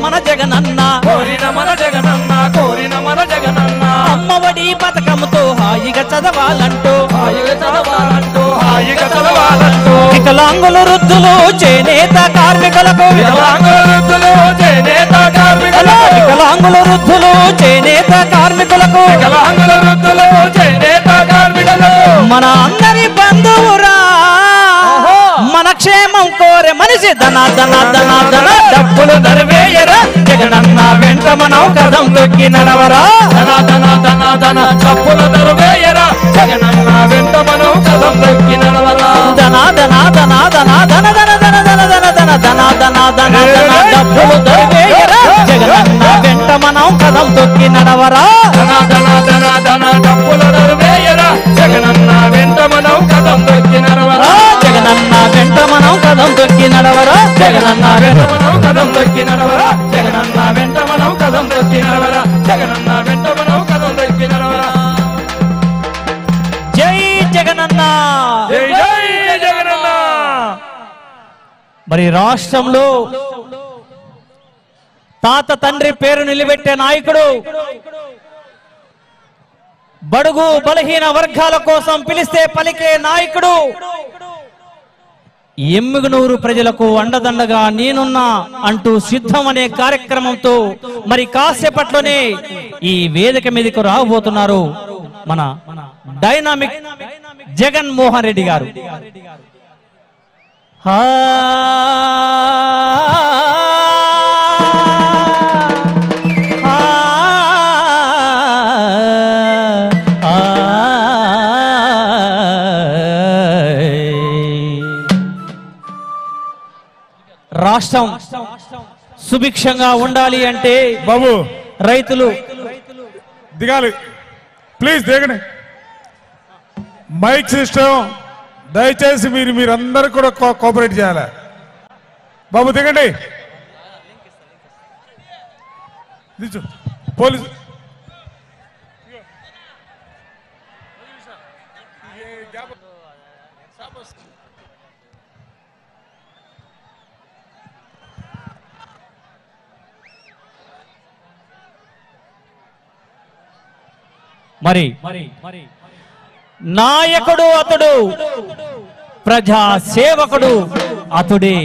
మన జగనన్న కోరిన మన జగనన్న కోరిన మన జగనన్న అమ్మఒడి పథకంతో హాయిగా చదవాలంటూ హాయిగా చదవాలంటూ వికలాంగులు వృద్ధులు చేనేత కార్మికులకు వికలాంగుల వృద్ధులు చేనేత కార్మికులకు వికలాంగులు వృద్ధులు చేనేత కార్మికులకు వికలాంగుల వృద్ధులు చేనేత కార్మికులకు మన అందరి బంధువురా మన క్షేమం కోరే మనిషి ధన ధన ధన ధన డబ్బులు దరివేయరా జగనన్న వెంట మనం కదం తొక్కి నడవరా ధన ధన ధన ధన డబ్బుల దరువేయరా జగనన్న వెంట మనం కదం తొక్కి నడవరా ధన ధన ధన ధన ధన ధన ధన ధన ధన ధన ధన ధన ధన ధన డబ్బులు దరివేయరా జగనన్న వెంట మనం కదం తొక్కి నడవరా ధన ధన ధన ధన డబ్బుల దరువేయరా జగనన్న వెంట మనం కదం తొక్కి నడవరా జగనన్న వెంట మనం కదం తొక్కి నడవరా జగనన్న వెంట మనం కదం తొక్కి నడవరా జగనన్న వెంట మనం కదం తొక్కి నడవరా జగనన్న వెంట మనం కదం తొక్కి నడవరా జై జగనన్న జై జై జగనన్న మరి రాష్ట్రంలో తాత తండ్రి పేరు నిలబెట్టే నాయకుడు బడుగు బలహీన వర్గాల కోసం పిలిస్తే పలికే నాయకుడు ఎమ్మిగనూరు ప్రజలకు అండదండగా నేనున్నా అంటూ సిద్ధం అనే కార్యక్రమంతో మరి కాసేపట్లోనే ఈ వేదిక మీదకు రాబోతున్నారు మన డైనామిక్ జగన్ మోహన్ రెడ్డి గారు. రాష్ట్రం సుభిక్షంగా ఉండాలి అంటే బాబు రైతులు దిగాలి, ప్లీజ్ దిగండి. మైక్ సిస్టమ్ దయచేసి మీరందరూ కూడా కోఆపరేట్ చేయాలి. బాబు దిగండి. పోలీసు మరి నాయకుడు అతడు, ప్రజా సేవకుడు అతడే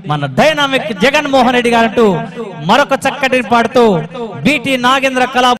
మన డైనామిక్ జగన్మోహన్ రెడ్డి గారు మరొక చక్కటి పాడుతూ బీటీ నాగేంద్ర కళా